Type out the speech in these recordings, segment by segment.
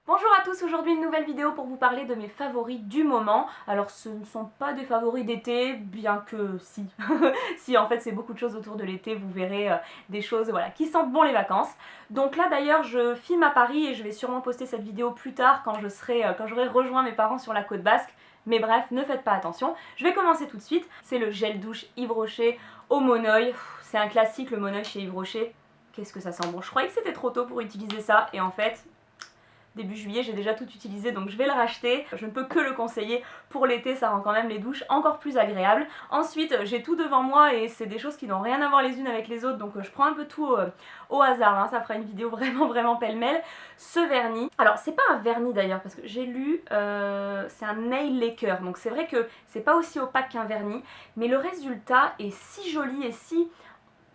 Bonjour à tous, aujourd'hui une nouvelle vidéo pour vous parler de mes favoris du moment. Alors ce ne sont pas des favoris d'été, bien que si. Si, en fait c'est beaucoup de choses autour de l'été, vous verrez des choses voilà, qui sentent bon les vacances. Donc là d'ailleurs je filme à Paris et je vais sûrement poster cette vidéo plus tard quand j'aurai rejoint mes parents sur la côte basque. Mais bref, ne faites pas attention. Je vais commencer tout de suite. C'est le gel douche Yves Rocher au Monoeil. C'est un classique le Monoeil chez Yves Rocher. Qu'est-ce que ça sent bon. Je croyais que c'était trop tôt pour utiliser ça et en fait... Début juillet, j'ai déjà tout utilisé donc je vais le racheter. Je ne peux que le conseiller pour l'été, ça rend quand même les douches encore plus agréables. Ensuite, j'ai tout devant moi et c'est des choses qui n'ont rien à voir les unes avec les autres, donc je prends un peu tout au hasard, hein. Ça fera une vidéo vraiment pêle-mêle. Ce vernis, alors c'est pas un vernis d'ailleurs parce que j'ai lu, c'est un nail lacquer, donc c'est vrai que c'est pas aussi opaque qu'un vernis, mais le résultat est si joli et si...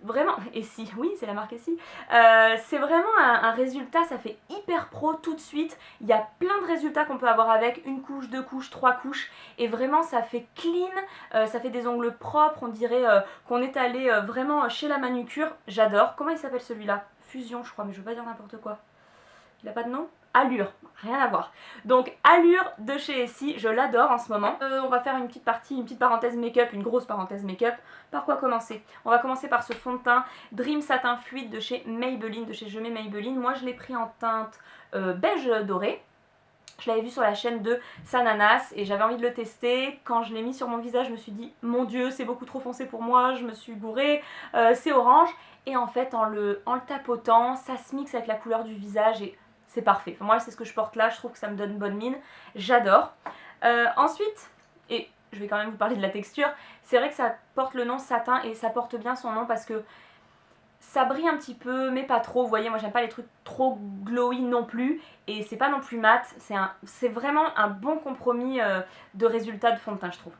Vraiment, et si, oui c'est la marque Essie, c'est vraiment un résultat, ça fait hyper pro tout de suite, il y a plein de résultats qu'on peut avoir avec, une couche, deux couches, trois couches, et vraiment ça fait clean, ça fait des ongles propres, on dirait qu'on est allé vraiment chez la manucure, j'adore. Comment il s'appelle celui-là? Fusion je crois, mais je veux pas dire n'importe quoi. Il a pas de nom? Allure, rien à voir. Donc Allure de chez Essie, je l'adore en ce moment. On va faire une petite partie, une petite parenthèse make-up, une grosse parenthèse make-up. Par quoi commencer? On va commencer par ce fond de teint Dream Satin Fluide de chez Maybelline, de chez Je mets Maybelline. Moi je l'ai pris en teinte beige doré. Je l'avais vu sur la chaîne de Sananas et j'avais envie de le tester. Quand je l'ai mis sur mon visage, je me suis dit mon dieu c'est beaucoup trop foncé pour moi, je me suis gourée, c'est orange. Et en fait en le tapotant, ça se mixe avec la couleur du visage et c'est parfait. Enfin, moi c'est ce que je porte là, je trouve que ça me donne bonne mine, j'adore. Ensuite, et je vais quand même vous parler de la texture, c'est vrai que ça porte le nom satin et ça porte bien son nom parce que ça brille un petit peu mais pas trop, vous voyez moi j'aime pas les trucs trop glowy non plus et c'est pas non plus mat, c'est vraiment un bon compromis de résultat de fond de teint je trouve.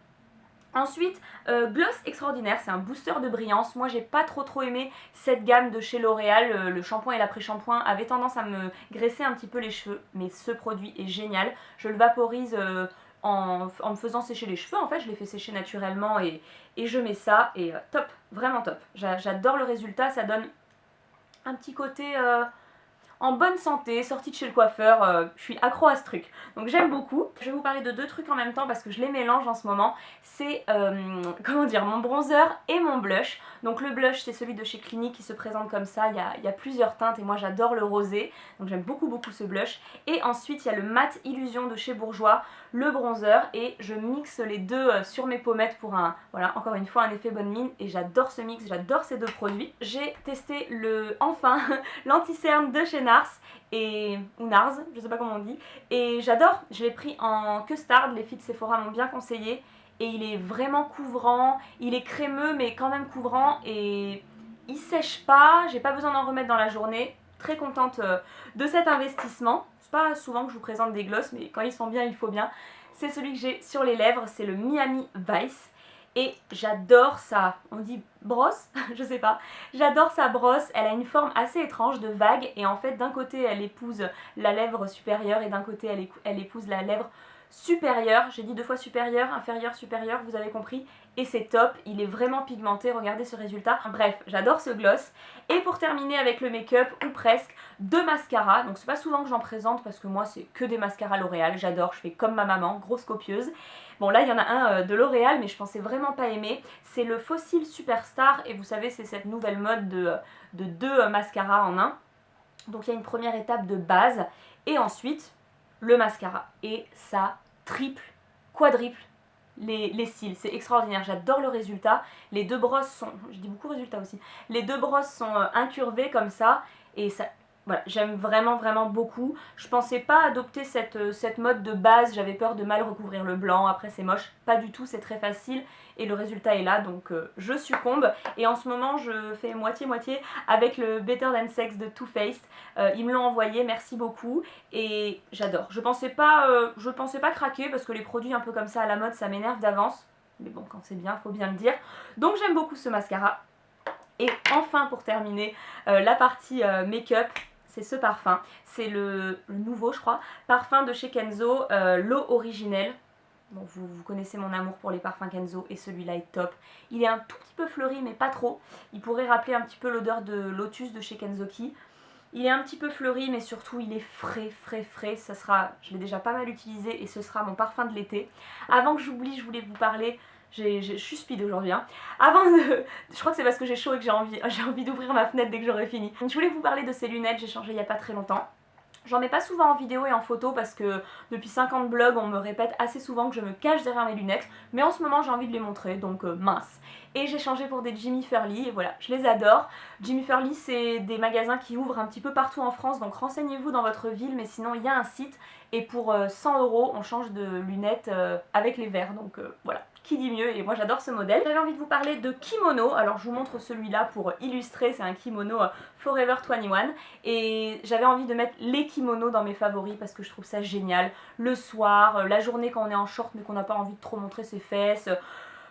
Ensuite, Gloss Extraordinaire, c'est un booster de brillance. Moi j'ai pas trop aimé cette gamme de chez L'Oréal, le shampoing et l'après-shampoing avaient tendance à me graisser un petit peu les cheveux, mais ce produit est génial. Je le vaporise en me faisant sécher les cheveux, en fait je les fais sécher naturellement et je mets ça et top, vraiment top. J'adore le résultat, ça donne un petit côté... en bonne santé, sortie de chez le coiffeur, je suis accro à ce truc. Donc j'aime beaucoup. Je vais vous parler de deux trucs en même temps parce que je les mélange en ce moment. C'est, comment dire, mon bronzer et mon blush. Donc le blush c'est celui de chez Clinique qui se présente comme ça, il y a plusieurs teintes et moi j'adore le rosé. Donc j'aime beaucoup ce blush. Et ensuite il y a le Matte Illusion de chez Bourjois, le bronzer et je mixe les deux sur mes pommettes pour un, voilà, encore une fois un effet bonne mine et j'adore ce mix, j'adore ces deux produits. J'ai testé enfin l'anti-cerne de chez Nars ou Nars, je sais pas comment on dit, et j'adore, je l'ai pris en custard, les filles de Sephora m'ont bien conseillé et il est vraiment couvrant, il est crémeux mais quand même couvrant et il sèche pas, j'ai pas besoin d'en remettre dans la journée, très contente de cet investissement. C'est pas souvent que je vous présente des glosses mais quand ils sont bien il faut bien. C'est celui que j'ai sur les lèvres, c'est le Miami Vice. Et j'adore sa, on dit brosse, je sais pas, j'adore sa brosse, elle a une forme assez étrange de vague et en fait d'un côté elle épouse la lèvre supérieure et d'un côté elle épouse la lèvre supérieure, j'ai dit deux fois supérieure, inférieure, supérieure, vous avez compris, et c'est top, il est vraiment pigmenté, regardez ce résultat. Bref, j'adore ce gloss. Et pour terminer avec le make-up, ou presque, deux mascaras, donc c'est pas souvent que j'en présente parce que moi c'est que des mascaras L'Oréal, j'adore, je fais comme ma maman, grosse copieuse. Bon là il y en a un de L'Oréal mais je pensais vraiment pas aimer, c'est le Fossil Superstar et vous savez c'est cette nouvelle mode de deux mascaras en un. Donc il y a une première étape de base et ensuite le mascara et ça triple, quadruple les cils, c'est extraordinaire, j'adore le résultat. Les deux brosses sont, je dis beaucoup résultat aussi, les deux brosses sont incurvées comme ça et ça, voilà, j'aime vraiment beaucoup. Je pensais pas adopter cette mode de base, j'avais peur de mal recouvrir le blanc, après c'est moche, pas du tout, c'est très facile et le résultat est là donc je succombe. Et en ce moment je fais moitié-moitié avec le Better Than Sex de Too Faced, ils me l'ont envoyé, merci beaucoup et j'adore. Je pensais pas craquer parce que les produits un peu comme ça à la mode ça m'énerve d'avance, mais bon quand c'est bien faut bien le dire. Donc j'aime beaucoup ce mascara. Et enfin pour terminer la partie make-up, c'est ce parfum, c'est le nouveau je crois, parfum de chez Kenzo, l'eau originelle. Bon, vous connaissez mon amour pour les parfums Kenzo et celui-là est top. Il est un tout petit peu fleuri mais pas trop. Il pourrait rappeler un petit peu l'odeur de Lotus de chez Kenzoki. Il est un petit peu fleuri mais surtout il est frais, frais, frais. Ça sera, je l'ai déjà pas mal utilisé et ce sera mon parfum de l'été. Avant que j'oublie, je voulais vous parler, je suis speed aujourd'hui hein. Je crois que c'est parce que j'ai chaud et que j'ai envie d'ouvrir ma fenêtre dès que j'aurai fini. Je voulais vous parler de ces lunettes, j'ai changé il y a pas très longtemps. J'en mets pas souvent en vidéo et en photo parce que depuis 50 blogs on me répète assez souvent que je me cache derrière mes lunettes, mais en ce moment j'ai envie de les montrer donc mince. Et j'ai changé pour des Jimmy Furley et voilà, je les adore. Jimmy Furley c'est des magasins qui ouvrent un petit peu partout en France, donc renseignez-vous dans votre ville, mais sinon il y a un site et pour 100 € on change de lunettes avec les verres, donc voilà. Qui dit mieux, et moi j'adore ce modèle. J'avais envie de vous parler de kimono, alors je vous montre celui-là pour illustrer, c'est un kimono Forever 21 et j'avais envie de mettre les kimonos dans mes favoris parce que je trouve ça génial. Le soir, la journée quand on est en short mais qu'on n'a pas envie de trop montrer ses fesses.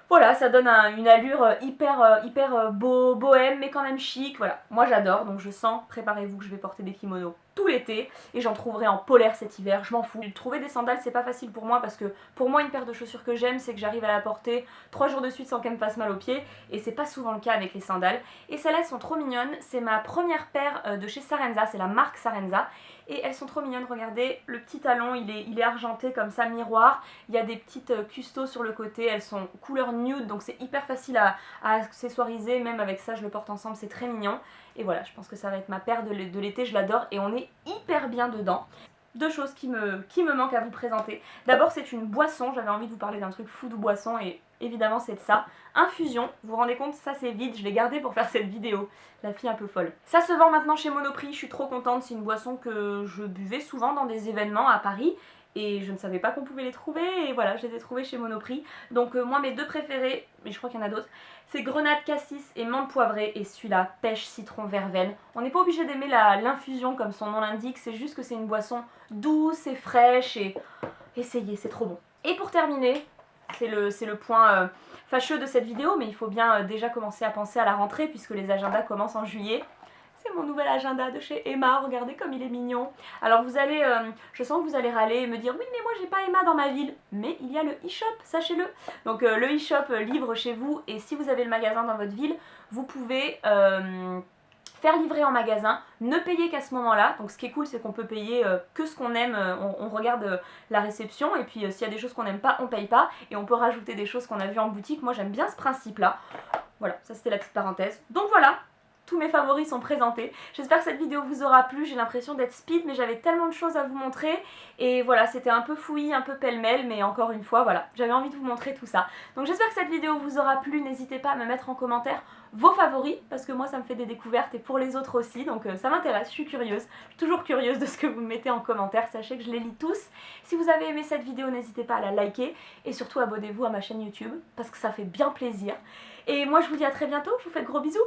Voilà, ça donne une allure hyper bohème mais quand même chic, voilà. Moi j'adore, donc je sens, préparez-vous que je vais porter des kimonos tout l'été et j'en trouverai en polaire cet hiver, je m'en fous. Trouver des sandales c'est pas facile pour moi parce que pour moi une paire de chaussures que j'aime c'est que j'arrive à la porter 3 jours de suite sans qu'elle me fasse mal aux pieds et c'est pas souvent le cas avec les sandales. Et celles-là elles sont trop mignonnes, c'est ma première paire de chez Sarenza, c'est la marque Sarenza et elles sont trop mignonnes, regardez, le petit talon il est argenté comme ça, miroir, il y a des petites custos sur le côté, elles sont couleur nude donc c'est hyper facile à accessoiriser, même avec ça je le porte ensemble, c'est très mignon. Et voilà, je pense que ça va être ma paire de l'été, je l'adore et on est hyper bien dedans. Deux choses qui me manquent à vous présenter. D'abord c'est une boisson, j'avais envie de vous parler d'un truc food ou boisson et évidemment c'est de ça. Infusion, vous vous rendez compte, ça c'est vide, je l'ai gardé pour faire cette vidéo. La fille un peu folle. Ça se vend maintenant chez Monoprix, je suis trop contente, c'est une boisson que je buvais souvent dans des événements à Paris. Et je ne savais pas qu'on pouvait les trouver et voilà, je les ai trouvés chez Monoprix. Donc moi mes deux préférés, mais je crois qu'il y en a d'autres, c'est grenade cassis et menthe poivrée et celui-là pêche citron verveine. On n'est pas obligé d'aimer l'infusion comme son nom l'indique, c'est juste que c'est une boisson douce et fraîche et essayez, c'est trop bon. Et pour terminer, c'est le point fâcheux de cette vidéo, mais il faut bien déjà commencer à penser à la rentrée puisque les agendas commencent en juillet. C'est mon nouvel agenda de chez Emma, regardez comme il est mignon. Alors vous allez, je sens que vous allez râler et me dire oui mais moi j'ai pas Emma dans ma ville. Mais il y a le e-shop, sachez-le. Donc le e-shop livre chez vous et si vous avez le magasin dans votre ville, vous pouvez faire livrer en magasin, ne payer qu'à ce moment-là. Donc ce qui est cool c'est qu'on peut payer que ce qu'on aime, on regarde la réception et puis s'il y a des choses qu'on n'aime pas, on paye pas. Et on peut rajouter des choses qu'on a vues en boutique, moi j'aime bien ce principe-là. Voilà, ça c'était la petite parenthèse. Donc voilà, tous mes favoris sont présentés. J'espère que cette vidéo vous aura plu, j'ai l'impression d'être speed mais j'avais tellement de choses à vous montrer et voilà, c'était un peu fouillis, un peu pêle-mêle mais encore une fois voilà, j'avais envie de vous montrer tout ça. Donc j'espère que cette vidéo vous aura plu, n'hésitez pas à me mettre en commentaire vos favoris parce que moi ça me fait des découvertes et pour les autres aussi donc ça m'intéresse, je suis curieuse, toujours curieuse de ce que vous me mettez en commentaire, sachez que je les lis tous. Si vous avez aimé cette vidéo n'hésitez pas à la liker et surtout abonnez-vous à ma chaîne YouTube parce que ça fait bien plaisir. Et moi je vous dis à très bientôt, je vous fais de gros bisous.